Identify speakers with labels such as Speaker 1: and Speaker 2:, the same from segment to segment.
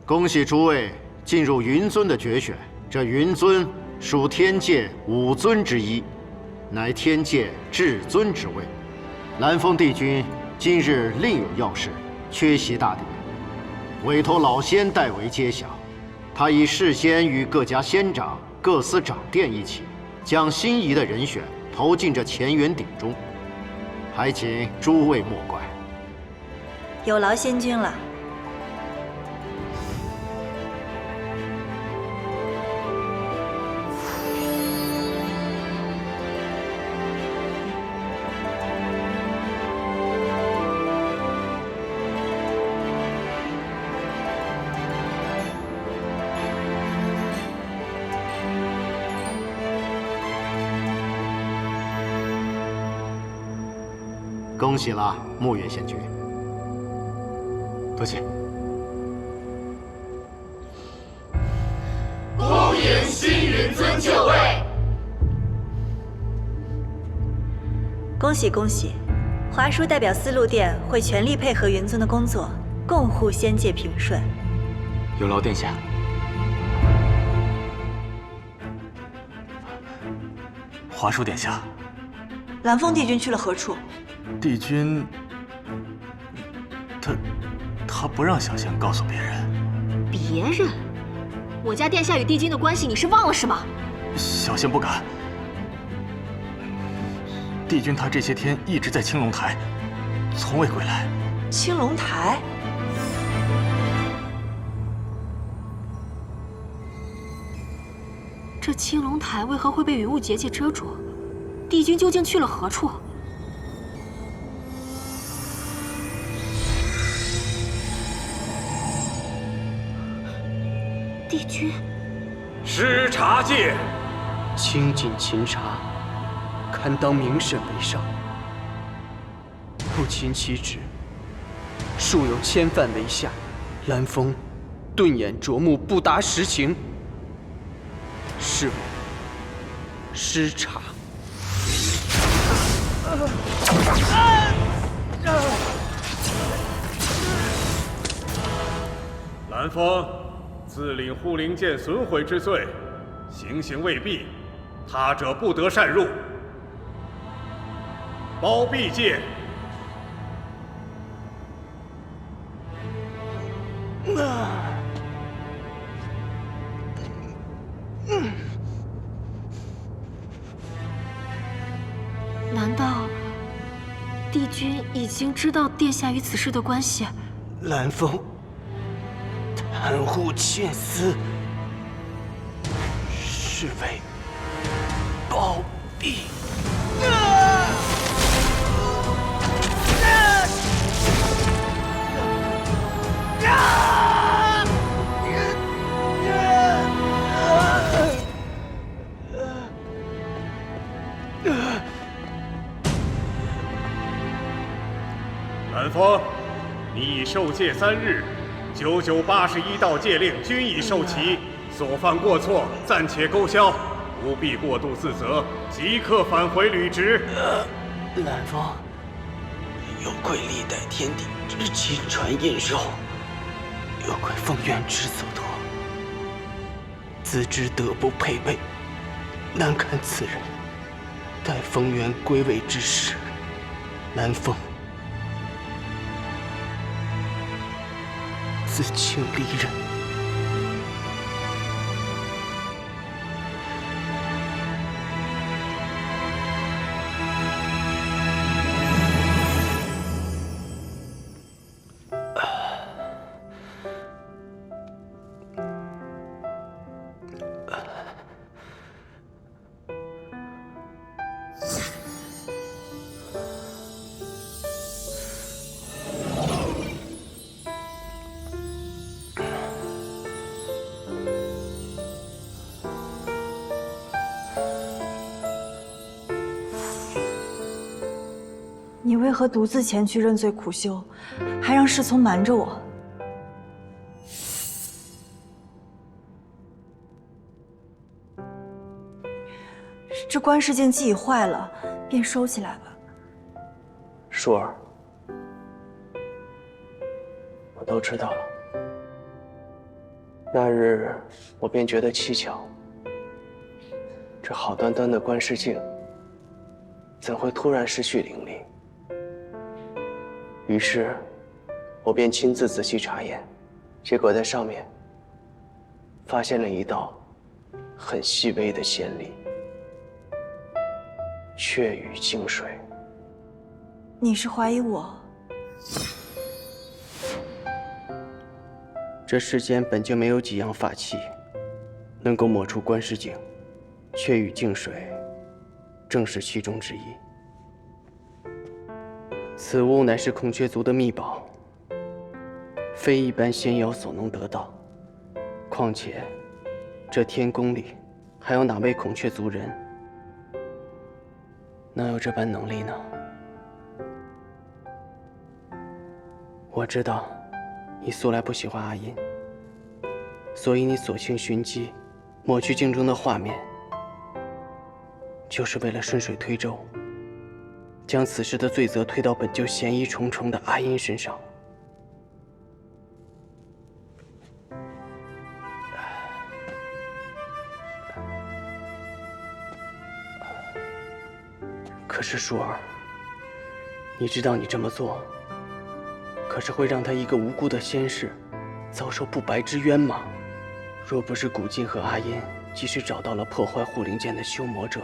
Speaker 1: 恭喜诸位进入云尊的决选。这云尊属天界5尊之一，乃天界至尊之位。蓝风帝君今日另有要事，缺席大典，委托老仙代为揭晓。他已事先与各家仙长、各司长殿一起，将心仪的人选投进这乾元鼎中，还请诸位莫怪。
Speaker 2: 有劳仙君了。
Speaker 1: 恭喜了，木月仙君。
Speaker 3: 多谢。
Speaker 4: 恭迎新云尊就位。
Speaker 2: 恭喜恭喜！华叔代表丝路殿会全力配合云尊的工作，共护仙界平顺。
Speaker 3: 有劳殿下。华叔殿下，
Speaker 2: 蓝风帝君去了何处？
Speaker 3: 帝君，他不让小仙告诉别人。
Speaker 5: 别人？我家殿下与帝君的关系你是忘了是吗？
Speaker 3: 小仙不敢。帝君他这些天一直在青龙台，从未归来。
Speaker 2: 青龙台？
Speaker 5: 这青龙台为何会被云雾结界遮住？帝君究竟去了何处？帝君，
Speaker 6: 施茶戒，
Speaker 7: 清净勤茶，堪当明审为上。不勤其职，数有千犯为下。蓝风顿眼灼目，不达实情，是为施茶。
Speaker 6: 蓝风自领护灵剑损毁之罪，行刑未毕，他者不得擅入。包庇戒。
Speaker 5: 难道帝君已经知道殿下与此事的关系？
Speaker 7: 蓝风袒护妾私，是为包庇。
Speaker 6: 蓝风，你已受戒3日，9981道戒令均已受齐，所犯过错暂且勾销，不必过度自责，即刻返回履职。
Speaker 7: 蓝风，有愧历代天帝之亲传印绶，有愧凤元之所托，自知德不配位，难堪此人。待凤元归位之时，蓝风自请离任。
Speaker 2: 你为何独自前去认罪苦修，还让侍从瞒着我？这观世剑既已坏了，便收起来吧。
Speaker 7: 舒儿，我都知道了。那日我便觉得蹊跷，这好端端的观世镜，怎会突然失去灵力？于是，我便亲自仔细查验，结果在上面发现了一道很细微的线粒，雀羽净水。
Speaker 2: 你是怀疑我？
Speaker 7: 这世间本就没有几样法器能够抹除观世镜，雀羽净水正是其中之一。此物乃是孔雀族的秘宝，非一般仙妖所能得到。况且，这天宫里还有哪位孔雀族人能有这般能力呢？我知道，你素来不喜欢阿音，所以你索性寻机，抹去镜中的画面，就是为了顺水推舟，将此事的罪责推到本就嫌疑重重的阿音身上。可是舒儿，你知道你这么做，可是会让他一个无辜的仙士遭受不白之冤吗？若不是古镜和阿音及时找到了破坏护灵剑的修魔者，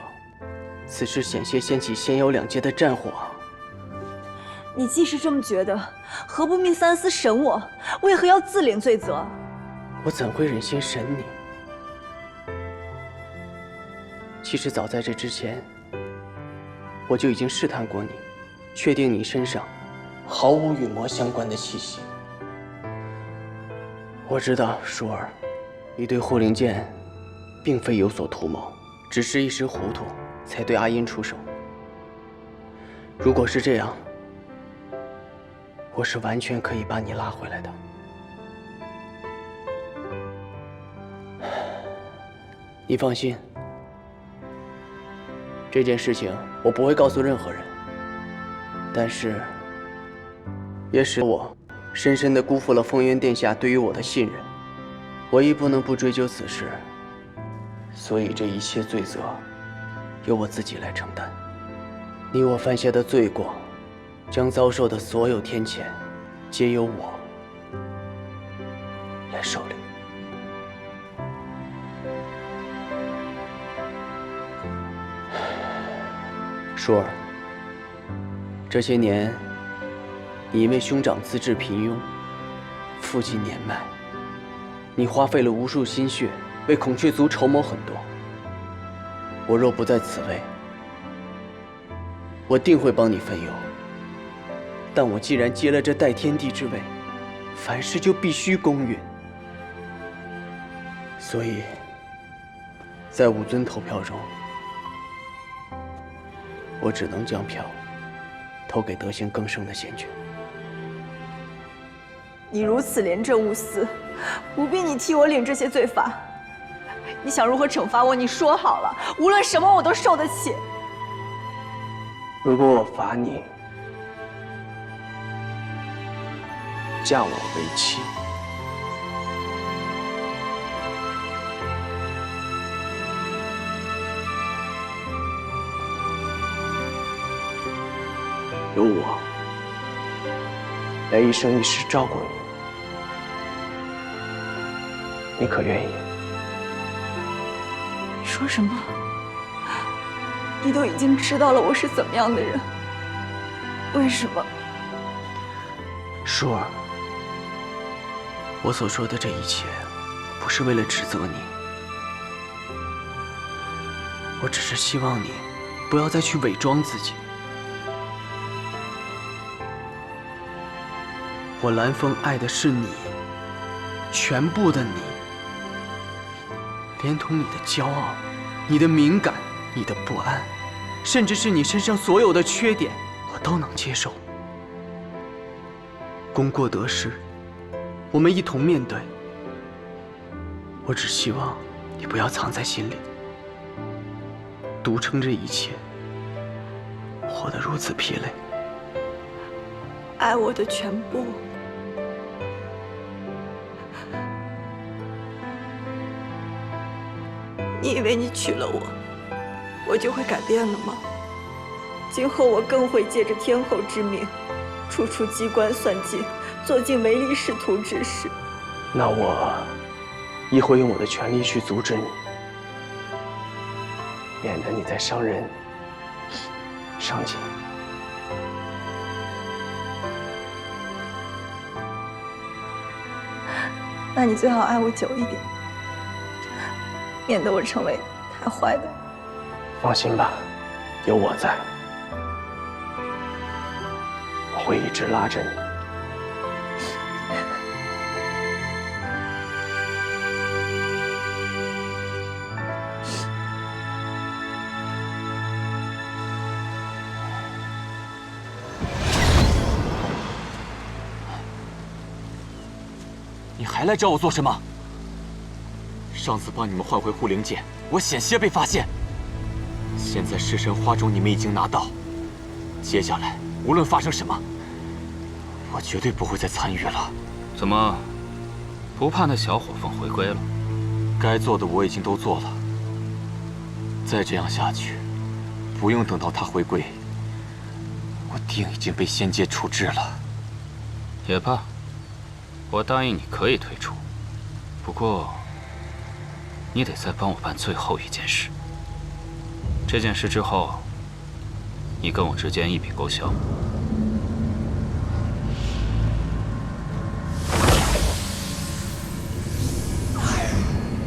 Speaker 7: 此事险些掀起仙妖两界的战火。
Speaker 2: 你既是这么觉得，何不命三司审我？为何要自领罪责？
Speaker 7: 我怎会忍心审你？其实早在这之前，我就已经试探过你，确定你身上毫无与魔相关的气息。我知道，舒儿，你对护灵剑并非有所图谋，只是一时糊涂才对阿音出手。如果是这样，我是完全可以把你拉回来的。你放心，这件事情我不会告诉任何人，但是也使我深深地辜负了风渊殿下对于我的信任。我亦不能不追究此事，所以这一切罪责由我自己来承担。你我犯下的罪过，将遭受的所有天谴，皆由我来受理。舒儿，这些年，你因为兄长资质平庸，父亲年迈，你花费了无数心血，为孔雀族筹谋很多。我若不在此位，我定会帮你分忧。但我既然接了这代天地之位，凡事就必须公允。所以，在武尊投票中，我只能将票投给德行更生的仙君。
Speaker 2: 你如此廉政无私，不必你替我领这些罪罚。你想如何惩罚我？你说好了，无论什么我都受得起。
Speaker 7: 如果我罚你，嫁我为妻，由我来一生一世照顾你，你可愿意？
Speaker 2: 说什么？你都已经知道了我是怎么样的人，为什么？
Speaker 7: 舒儿，我所说的这一切，不是为了指责你，我只是希望你不要再去伪装自己。我蓝风爱的是你，全部的你，连同你的骄傲、你的敏感、你的不安，甚至是你身上所有的缺点，我都能接受。功过得失，我们一同面对。我只希望你不要藏在心里，独撑这一切，活得如此疲累。
Speaker 2: 爱我的全部，你以为你娶了我，我就会改变了吗？今后我更会借着天后之名，处处机关算尽，做尽唯利是图之事。
Speaker 7: 那我亦会用我的权力去阻止你，免得你再伤人伤己。
Speaker 2: 那你最好爱我久一点，免得我成为太坏的人。
Speaker 7: 放心吧，有我在，我会一直拉着你。
Speaker 3: 你还来找我做什么？上次帮你们换回护灵剑，我险些被发现。现在尸神花种你们已经拿到，接下来无论发生什么，我绝对不会再参与了。
Speaker 8: 怎么，不怕那小火凤回归了？
Speaker 3: 该做的我已经都做了，再这样下去，不用等到他回归，我定已经被仙界处置了。
Speaker 8: 也罢，我答应你可以退出，不过你得再帮我办最后一件事。这件事之后，你跟我之间一笔勾销。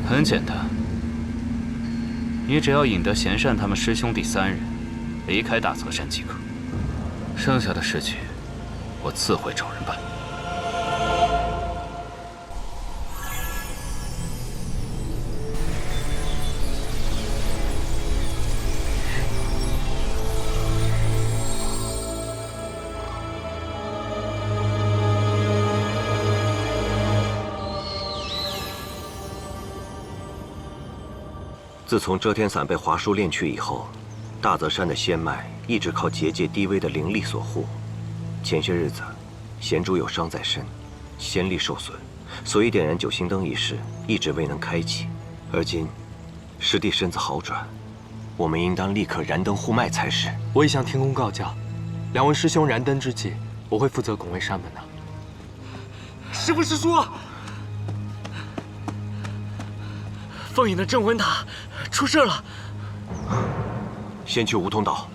Speaker 8: 很简单，你只要引得贤善他们师兄弟3人离开大泽山即可，剩下的事情我自会找人办。
Speaker 9: 自从遮天伞被华叔炼去以后，大泽山的仙脉一直靠结界低微的灵力所护。前些日子，贤主有伤在身，仙力受损，所以点燃九星灯一事一直未能开启。而今，师弟身子好转，我们应当立刻燃灯护脉才是。
Speaker 3: 我已向天宫告假，两位师兄燃灯之际，我会负责拱卫山门的。师父师叔，凤影的镇魂塔出事了。
Speaker 9: 先去梧桐岛。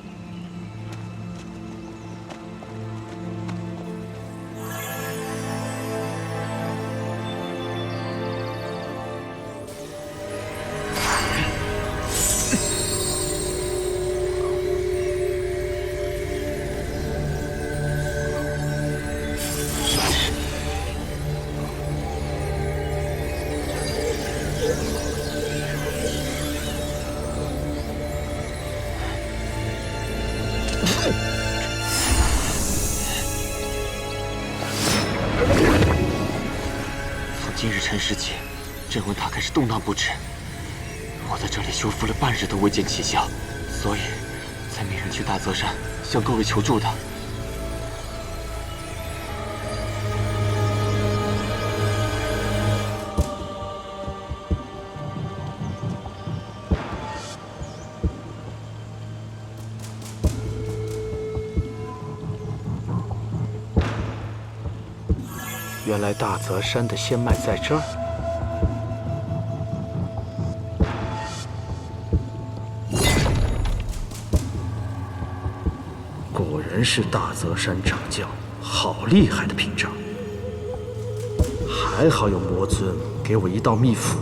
Speaker 3: 今日辰时起，镇魂塔开始动荡不止。我在这里修复了半日都未见奇效，所以才命人去大泽山向各位求助的。
Speaker 7: 原来大泽山的仙脉在这儿。
Speaker 10: 果然是大泽山掌教，好厉害的屏障！还好有魔尊给我一道秘符。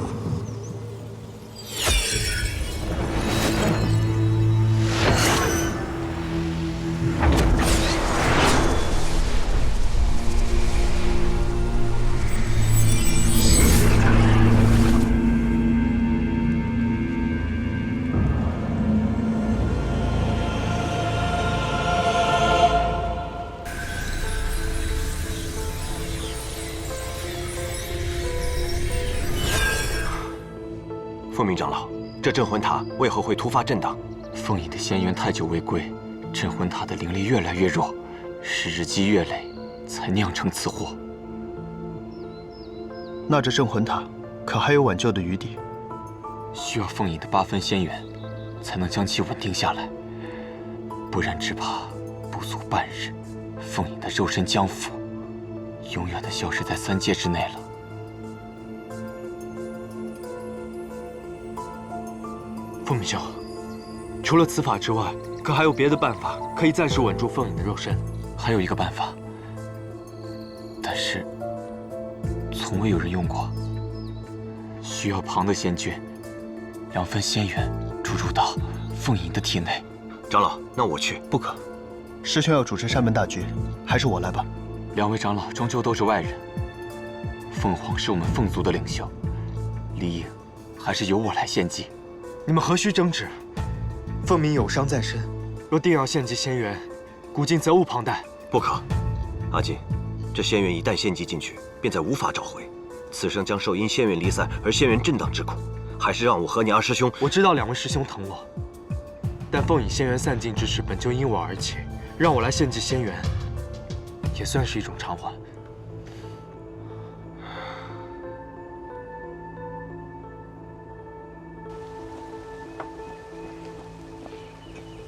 Speaker 9: 凤鸣长老，这镇魂塔为何会突发震荡？
Speaker 3: 凤影的仙缘太久未归，镇魂塔的灵力越来越弱，是日积月累，才酿成此祸。
Speaker 11: 那这镇魂塔可还有挽救的余地？
Speaker 3: 需要凤隐的8分仙元，才能将其稳定下来，不然只怕不足半日，凤隐的肉身将腐，永远的消失在3界之内了。
Speaker 11: 凤鸣兄，除了此法之外，可还有别的办法可以暂时稳住凤隐的肉身？
Speaker 3: 还有一个办法，但是从未有人用过。需要庞的仙眷2分仙元注入到凤隐的体内。
Speaker 9: 长老，那我去。
Speaker 12: 不可，师兄要主持山门大局，还是我来吧。
Speaker 3: 2位长老终究都是外人，凤凰是我们凤族的领袖，理应还是由我来献祭。
Speaker 11: 你们何须争执？凤鸣有伤在身，若定要献祭仙元，古今责无旁贷。
Speaker 9: 不可，阿锦，这仙元一旦献祭进去，便再无法找回。此生将受因仙元离散而仙元震荡之苦，还是让我和你2师兄。
Speaker 11: 我知道2位师兄疼我，但凤隐仙元散尽之事本就因我而起，让我来献祭仙元，也算是一种偿还。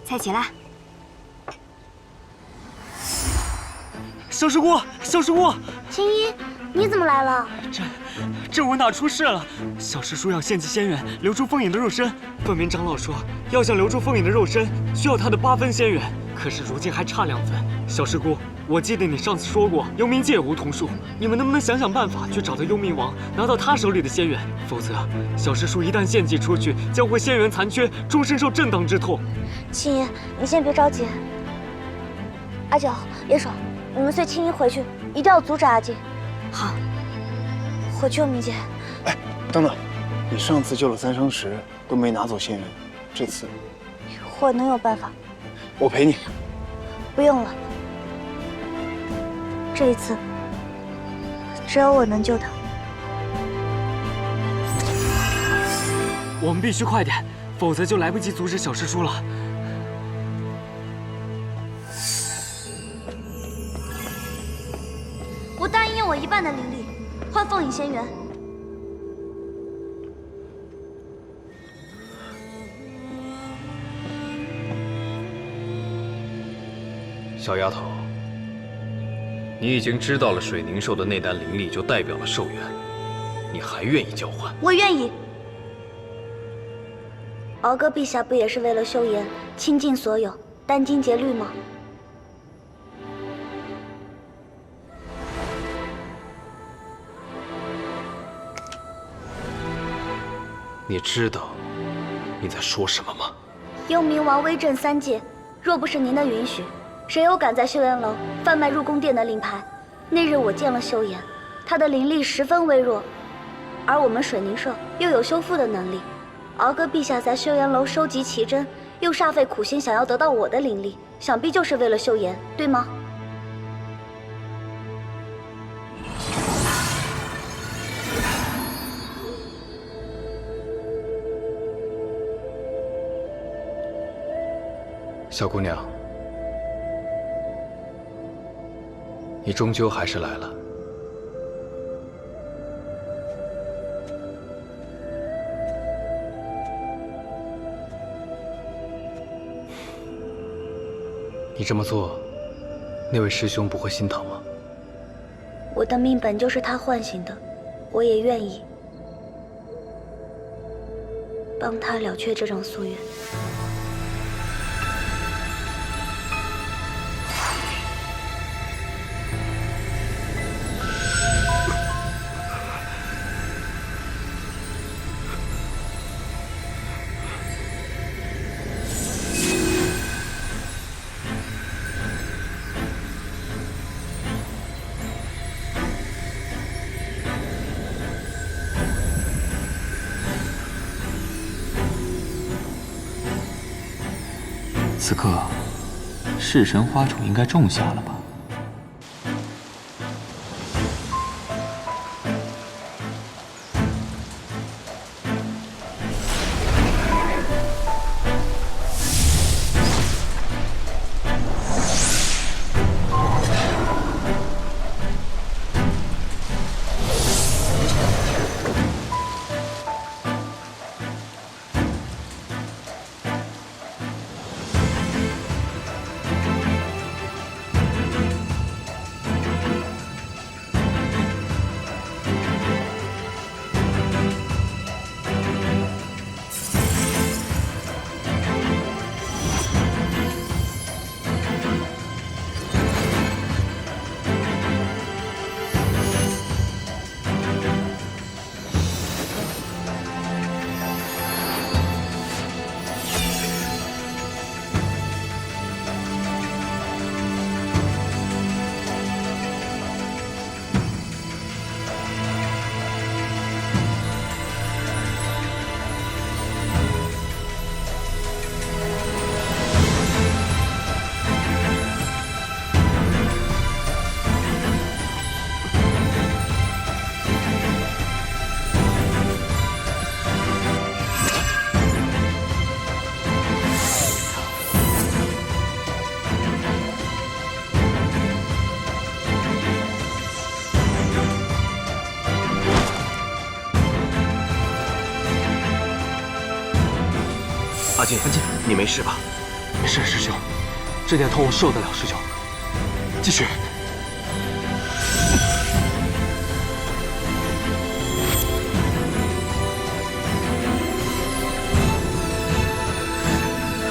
Speaker 13: 菜起来。
Speaker 11: 小师姑，小师姑，
Speaker 13: 青衣，你怎么来了？
Speaker 11: 这我哪出事了？小师叔要献祭仙元，留住凤隐的肉身。凤鸣长老说，要想留住凤隐的肉身，需要他的8分仙元，可是如今还差2分。小师姑，我记得你上次说过，幽冥界有梧桐树，你们能不能想想办法去找到幽冥王，拿到他手里的仙元？否则，小师叔一旦献祭出去，将会仙元残缺，终身受震荡之痛。
Speaker 13: 青衣，你先别着急。阿九、叶爽，你们随青衣回去，一定要阻止阿锦。好。回去，明姐。
Speaker 14: 哎，等等，你上次救了3生石都没拿走仙元，这次
Speaker 13: 我能有办法。
Speaker 14: 我陪你。
Speaker 13: 不用了，这一次只有我能救他。
Speaker 11: 我们必须快点，否则就来不及阻止小师叔了。
Speaker 13: 我答应用我1半的灵力换凤隐仙元。
Speaker 8: 小丫头，你已经知道了水凝兽的内丹灵力就代表了寿元，你还愿意交换？
Speaker 13: 我愿意。敖哥陛下不也是为了修颜，倾尽所有，殚精竭虑吗？
Speaker 8: 你知道你在说什么吗？
Speaker 13: 幽冥王威震3界，若不是您的允许，谁又敢在修颜楼贩卖入宫殿的令牌？那日我见了修颜，他的灵力十分微弱，而我们水凝社又有修复的能力。敖哥陛下在修颜楼收集奇珍，又煞费苦心想要得到我的灵力，想必就是为了修颜，对吗？
Speaker 8: 小姑娘，你终究还是来了。你这么做，那位师兄不会心疼吗？
Speaker 13: 我的命本就是他唤醒的，我也愿意帮他了却这种夙愿。
Speaker 3: 此刻，弑神花种应该种下了吧？
Speaker 9: 进，你没事吧？
Speaker 3: 没事，师兄，这点痛我受得了。师兄，继续。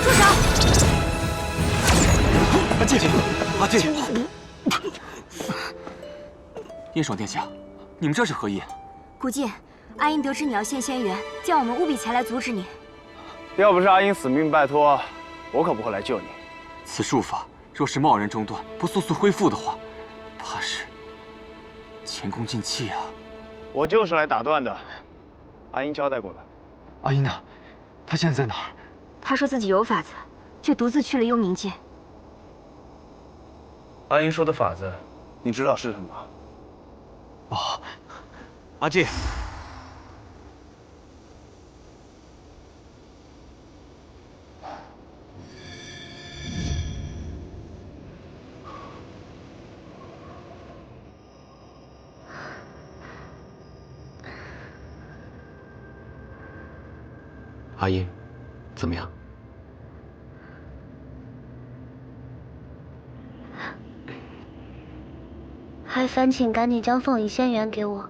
Speaker 5: 住手！
Speaker 3: 阿进，阿进。燕爽殿下，你们这是何意？
Speaker 5: 古晋，阿英得知你要现仙缘，叫我们务必前来阻止你。
Speaker 14: 要不是阿英死命拜托，我可不会来救你。
Speaker 3: 此术法若是贸然中断，不速速恢复的话，怕是前功尽弃啊！
Speaker 14: 我就是来打断的。阿英交代过的。
Speaker 11: 阿英呢？她现在在哪儿？
Speaker 5: 她说自己有法子，却独自去了幽冥界。
Speaker 14: 阿英说的法子，你知道是什么？
Speaker 11: 哦，
Speaker 3: 阿进。
Speaker 11: 阿英，怎么样？
Speaker 13: 还烦请赶紧将凤影仙缘给我，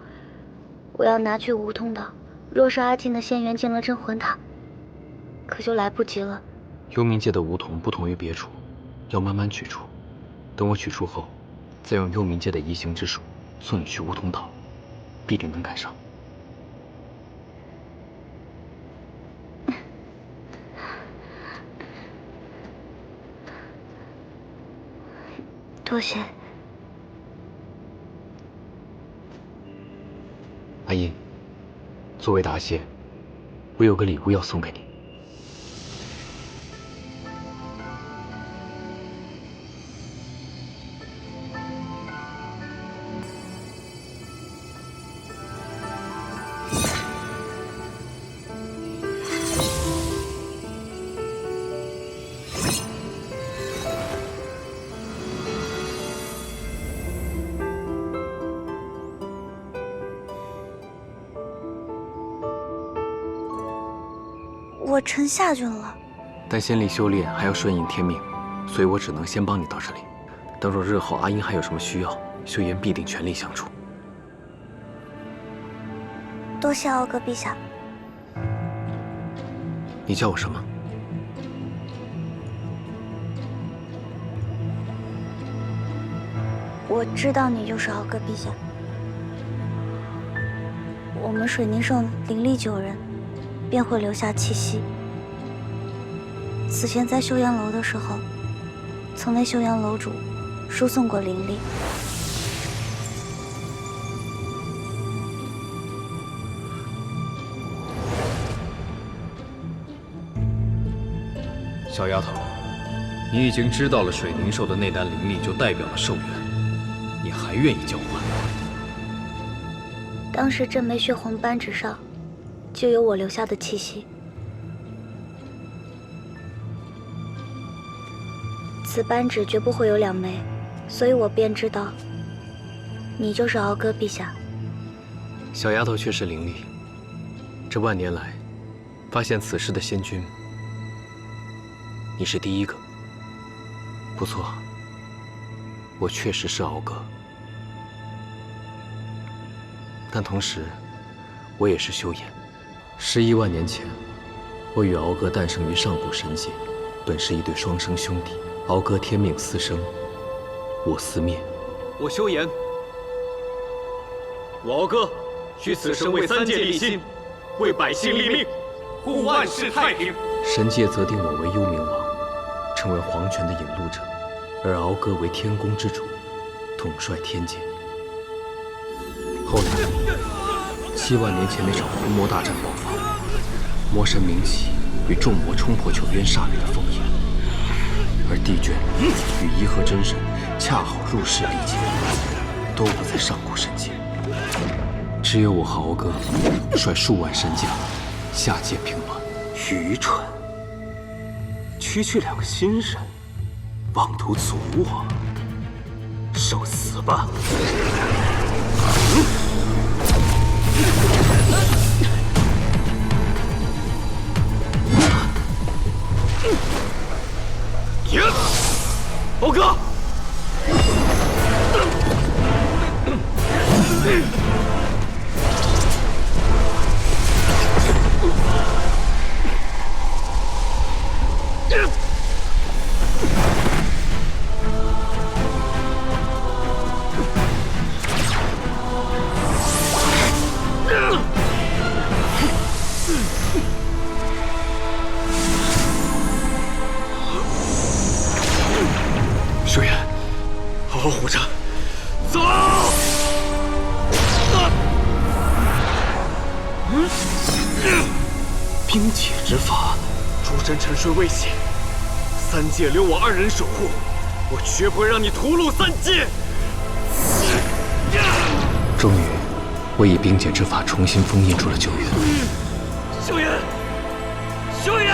Speaker 13: 我要拿去梧桐岛。若是阿进的仙缘进了镇魂塔，可就来不及了。
Speaker 11: 幽冥界的梧桐不同于别处，要慢慢取出。等我取出后，再用幽冥界的移形之术送你去梧桐岛，必定能赶上。
Speaker 13: 多谢。
Speaker 11: 阿英，作为答谢，我有个礼物要送给你。
Speaker 13: 我成下郡了，
Speaker 11: 但仙力修炼还要顺应天命，所以我只能先帮你到这里。等若日后阿英还有什么需要，修言必定全力相助。
Speaker 13: 多谢敖哥陛下。
Speaker 11: 你叫我什么？
Speaker 13: 我知道你就是敖哥陛下。我们水宁圣灵力9人，便会留下气息。此前在修言楼的时候，曾为修言楼主输送过灵力。
Speaker 12: 小丫头，你已经知道了水灵兽的那丹灵力就代表了寿元，你还愿意交换？
Speaker 13: 当时这枚血红扳指上就有我留下的气息。此扳指绝不会有2枚，所以我便知道你就是敖哥陛下。
Speaker 11: 小丫头确实伶俐，这万年来发现此事的仙君，你是第一个。不错，我确实是敖哥，但同时我也是修言。11万年前，我与敖哥诞生于上古神界，本是一对双生兄弟。敖哥天命私生，我私灭。
Speaker 3: 我修言，我敖哥许此生为3界立心，为百姓立命，护万世太平。
Speaker 11: 神界择定我为幽冥王，成为皇权的引路者，而敖哥为天宫之主，统帅天界。后来，7万年前那场魂魔大战爆发，魔神明启与众魔冲破九渊煞域的封印，而帝卷与颐和真神恰好入世历劫，都不在上古神界。只有我和敖哥率数万神将下界平乱。
Speaker 9: 愚蠢！区区2个新人，妄图阻我，受死吧！
Speaker 11: 舒言，好好活着，走！冰解之法，诸神沉睡未醒，三界留我2人守护，我绝不会让你屠戮三界。
Speaker 12: 终于，我以冰解之法重新封印住了救援。
Speaker 11: 修言，修言！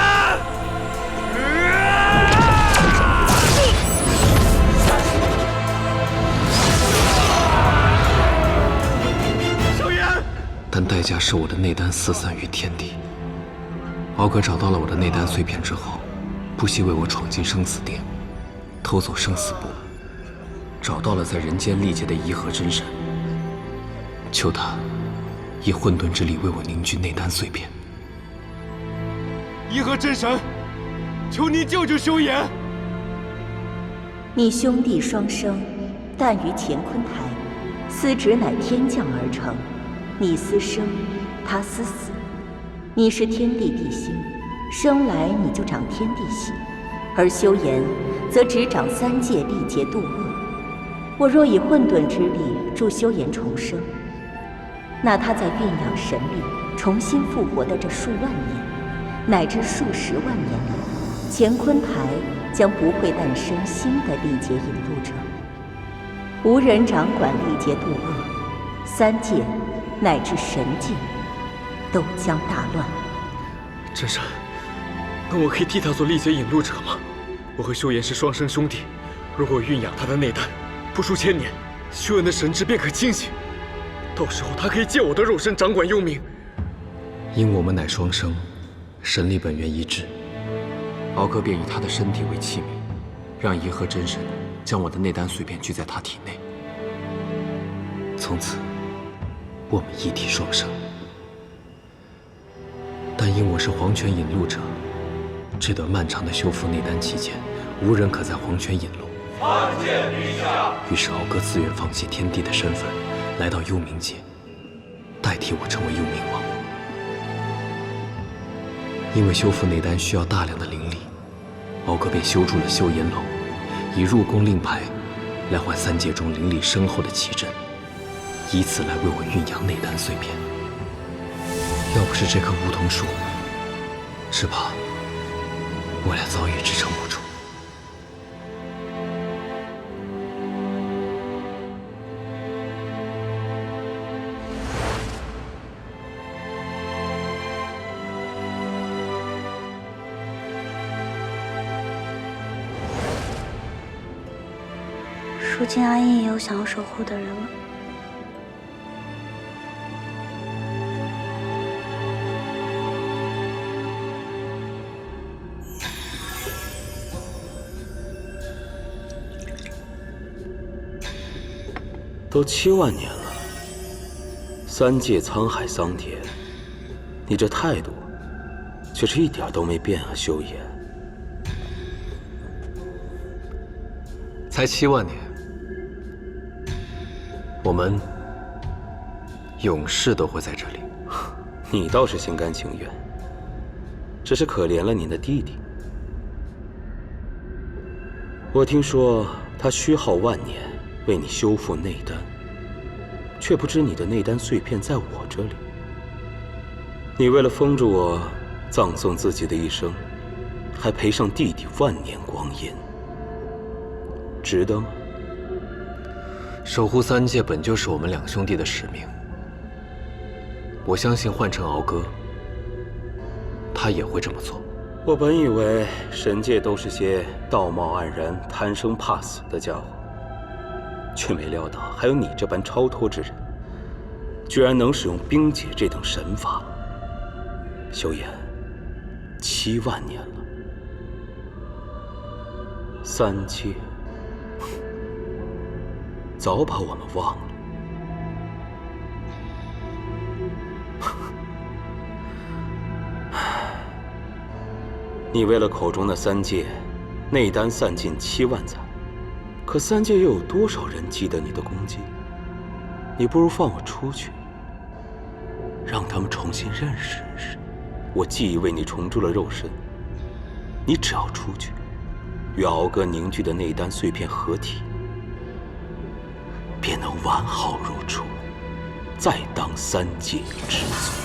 Speaker 11: 修言！
Speaker 12: 但代价是我的内丹四散于天地。敖哥找到了我的内丹碎片之后，不惜为我闯进生死殿，偷走生死簿，找到了在人间历劫的颐和真神，求他以混沌之力为我凝聚内丹碎片。
Speaker 11: 颐和真神，求你救救修言！
Speaker 15: 你兄弟双生，诞于乾坤台，司职乃天降而成。你司生，他司死。你是天地地心，生来你就长天地喜，而修言则只长三界历劫度恶。我若以混沌之力助修言重生，那他在蕴养神力重新复活的这数万年，乃至数10万年里，乾坤台将不会诞生新的历劫引路者。无人掌管历劫度恶，三界乃至神界都将大乱。
Speaker 11: 真神，那我可以替他做历劫引路者吗？我和修言是双生兄弟，如果我蕴养他的内丹，不出1000年，修言的神智便可清醒。到时候他可以借我的肉身掌管幽冥。
Speaker 12: 因我们乃双生，神力本源一致，敖哥便以他的身体为器皿，让颐和真神将我的内丹碎片聚在他体内。从此，我们一体双生。但因我是黄泉引路者，这段漫长的修复内丹期间，无人可在黄泉引路。参见陛下。于是敖哥自愿放弃天帝的身份，来到幽冥界，代替我成为幽冥王。因为修复内丹需要大量的灵力，敖哥便修筑了修岩楼，以入宫令牌来换三界中灵力深厚的奇珍，以此来为我蕴养内丹碎片。要不是这棵梧桐树，只怕我俩早已支撑不住。
Speaker 13: 如今阿印也有想要守护的人了。
Speaker 7: 都7万年了，三界沧海桑田，你这态度却是一点都没变啊，修言。
Speaker 12: 才7万年，我们永世都会在这里。
Speaker 7: 你倒是心甘情愿，只是可怜了你的弟弟。我听说他虚耗万年为你修复内丹，却不知你的内丹碎片在我这里。你为了封住我，葬送自己的一生，还赔上弟弟万年光阴，值得吗？
Speaker 12: 守护三界本就是我们两兄弟的使命。我相信换成敖哥，他也会这么做。
Speaker 7: 我本以为神界都是些道貌岸然、贪生怕死的家伙，却没料到还有你这般超脱之人，居然能使用冰解这等神法。修言，7万年了，三界早把我们忘了。你为了口中的三界，内丹散尽7万载，可三界又有多少人记得你的功绩？你不如放我出去，让他们重新认识认识。我既已为你重铸了肉身，你只要出去，与敖哥凝聚的内丹碎片合体，便能完好如初，再当三界之尊。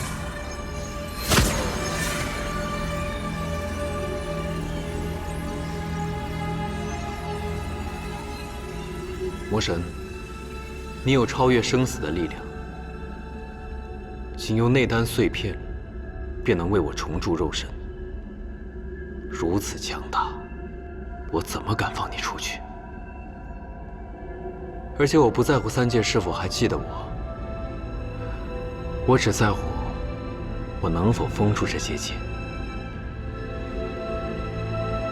Speaker 12: 魔神，你有超越生死的力量，仅用内丹碎片，便能为我重铸肉身。如此强大，我怎么敢放你出去？而且我不在乎三界是否还记得我，我只在乎我能否封住这结界。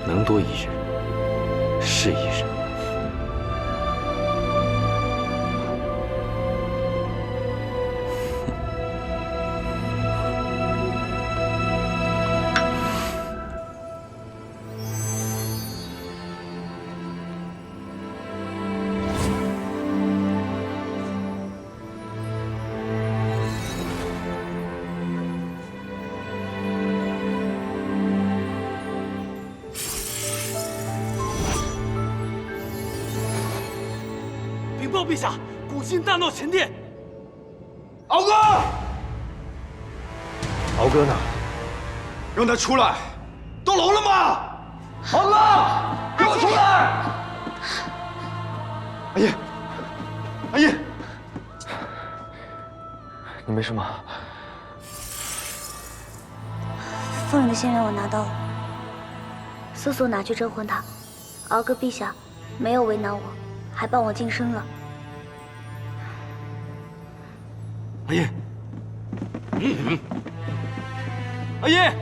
Speaker 12: 能多一日是一日。
Speaker 11: 禀报陛下，古星大闹前殿。
Speaker 16: 敖哥，敖哥呢？让他出来！都聋了吗？敖哥，给我出来！阿叶，阿叶，
Speaker 14: 你没事吗？
Speaker 13: 凤影的仙缘我拿到了，速速拿去镇魂塔。敖哥陛下没有为难我，还帮我晋升了。
Speaker 11: 阿叶，阿叶，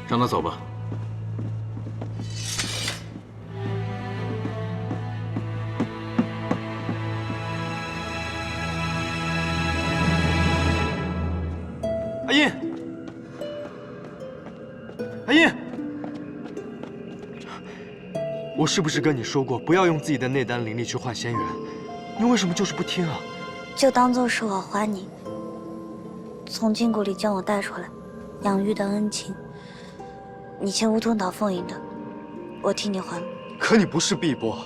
Speaker 12: 让他走吧。
Speaker 11: 阿叶，阿叶，我是不是跟你说过，不要用自己的内丹灵力去换仙缘？你为什么就是不听啊？
Speaker 13: 就当做是我还你从禁锢里将我带出来养育的恩情。你欠乌吞岛凤影的，我替你还了。
Speaker 11: 可你不是碧波，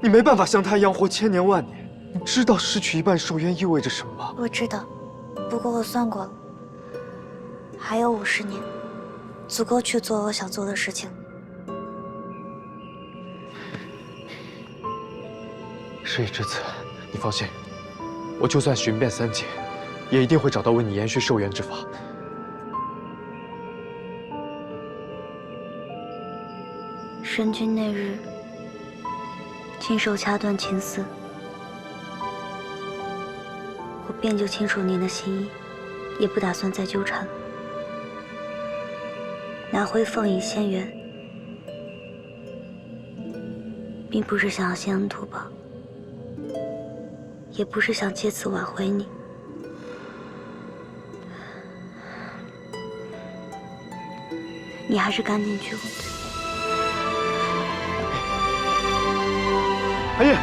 Speaker 11: 你没办法像他一样活千年万年。你知道失去一半寿元意味着什么吗？
Speaker 13: 我知道，不过我算过了，还有50年，足够去做我想做的事情。
Speaker 11: 事已至此，你放心，我就算寻遍三界，也一定会找到为你延续寿元之法。
Speaker 13: 神君那日亲手掐断情丝，我便就清楚您的心意，也不打算再纠缠了。拿回凤影仙缘，并不是想要先恩图报，也不是想借此挽回你。你还是赶紧去。
Speaker 11: 阿叶，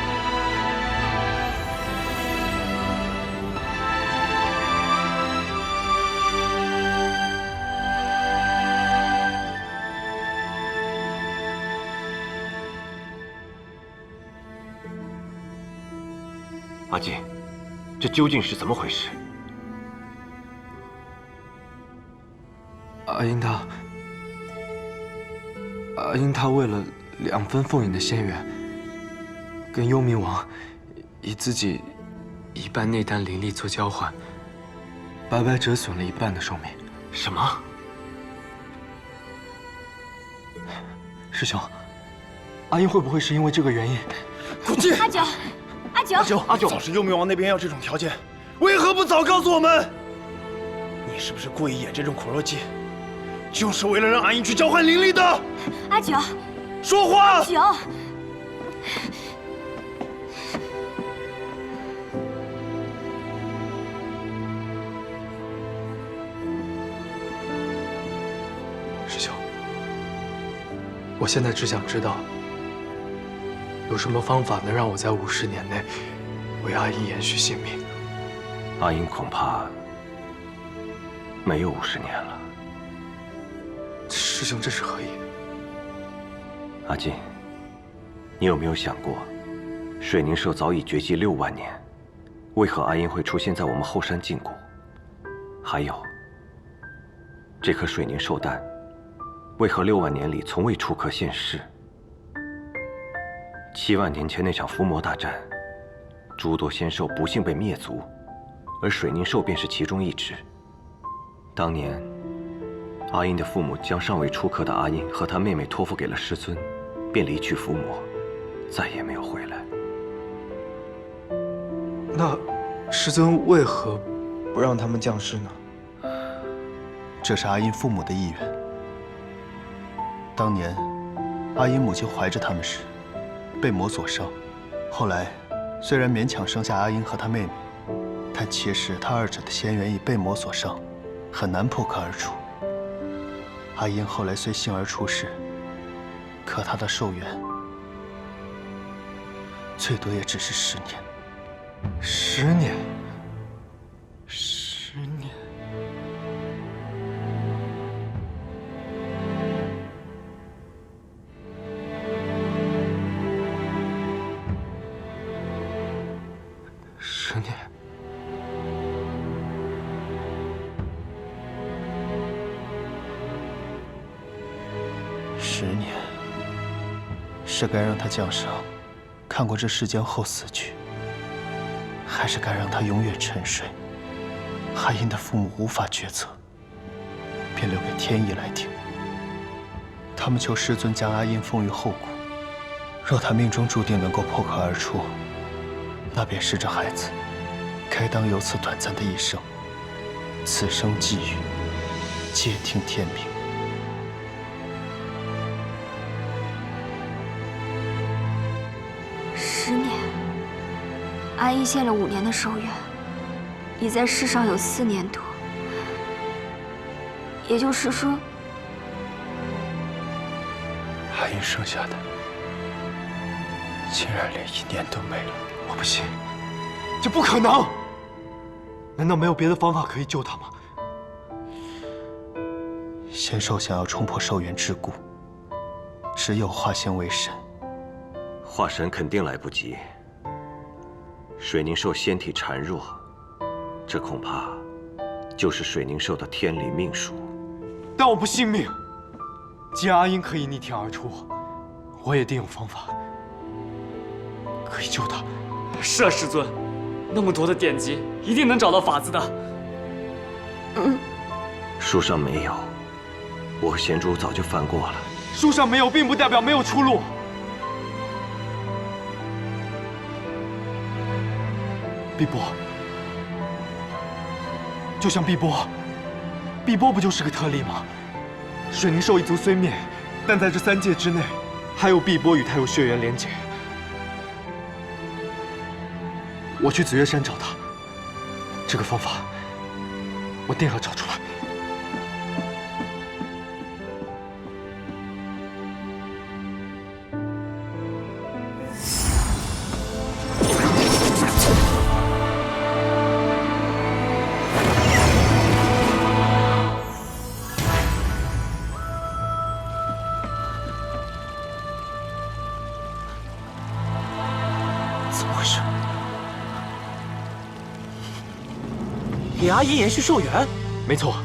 Speaker 9: 阿锦，这究竟是怎么回事？
Speaker 11: 阿英他为了2分凤影的仙缘，跟幽冥王以自己一半内丹灵力做交换，白白折损了一半的寿命。
Speaker 9: 什么？
Speaker 11: 师兄，阿英会不会是因为这个原因？
Speaker 16: 古迹，
Speaker 5: 阿九，
Speaker 16: 阿九，早是幽冥王那边要这种条件，为何不早告诉我们？你是不是故意演这种苦肉计，就是为了让阿英去交换灵力的？
Speaker 5: 阿九，
Speaker 16: 说话！
Speaker 5: 阿九，
Speaker 11: 师兄，我现在只想知道，有什么方法能让我在50年内为阿英延续性命？
Speaker 9: 阿英恐怕没有50年了。
Speaker 16: 师兄，这是何意？
Speaker 9: 阿金，你有没有想过，水宁兽早已绝迹6万年，为何阿英会出现在我们后山禁谷？还有，这颗水宁兽蛋，为何6万年里从未出壳现世？7万年前那场伏魔大战，诸多仙兽不幸被灭族，而水宁兽便是其中一只。当年，阿英的父母将尚未出壳的阿英和她妹妹托付给了师尊，便离去伏魔，再也没有回来。
Speaker 16: 那师尊为何不让他们降世呢？
Speaker 17: 这是阿英父母的意愿。当年，阿英母亲怀着他们时，被魔所伤。后来，虽然勉强生下阿英和她妹妹，但其实她二者的仙缘已被魔所伤，很难破壳而出。阿英后来虽幸而出世，可她的寿元最多也只是10年。
Speaker 16: 10年，10年。10年。
Speaker 17: 10年，是该让他降生，看过这世间后死去，还是该让他永远沉睡？阿英的父母无法决策，便留给天意来定。他们求师尊将阿英封于后谷，若他命中注定能够破壳而出，那便是这孩子该当有此短暂的一生，此生际遇，皆听天命。
Speaker 5: 10年，阿英献了5年的寿元，已在世上有4年多。也就是说，
Speaker 17: 阿英生下的竟然连1年都没了。
Speaker 16: 我不信，这不可能！难道没有别的方法可以救他吗？
Speaker 17: 仙兽想要冲破寿元桎梏，只有化仙为神。
Speaker 9: 化神肯定来不及。水宁兽仙体孱弱，这恐怕就是水宁兽的天理命数。
Speaker 16: 但我不信命。既然阿英可以逆天而出，我也定有方法可以救他。
Speaker 11: 是啊，师尊，那么多的典籍，一定能找到法子的。
Speaker 9: 书上没有，我和贤主早就翻过了。
Speaker 16: 书上没有，并不代表没有出路。碧波，就像碧波，碧波不就是个特例吗？水宁兽一族虽灭，但在这3界之内，还有碧波与他有血缘连结。我去紫月山找他，这个方法我定要找出来。
Speaker 7: 怎么回事？给阿英延续寿元？
Speaker 16: 没错，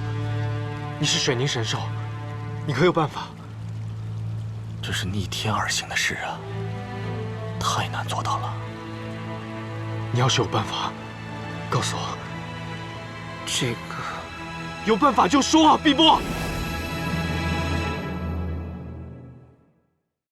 Speaker 16: 你是水宁神兽，你可有办法？
Speaker 10: 这是逆天而行的事啊，太难做到了。
Speaker 16: 你要是有办法，告诉我。
Speaker 7: 这个
Speaker 16: 有办法就说啊，碧波。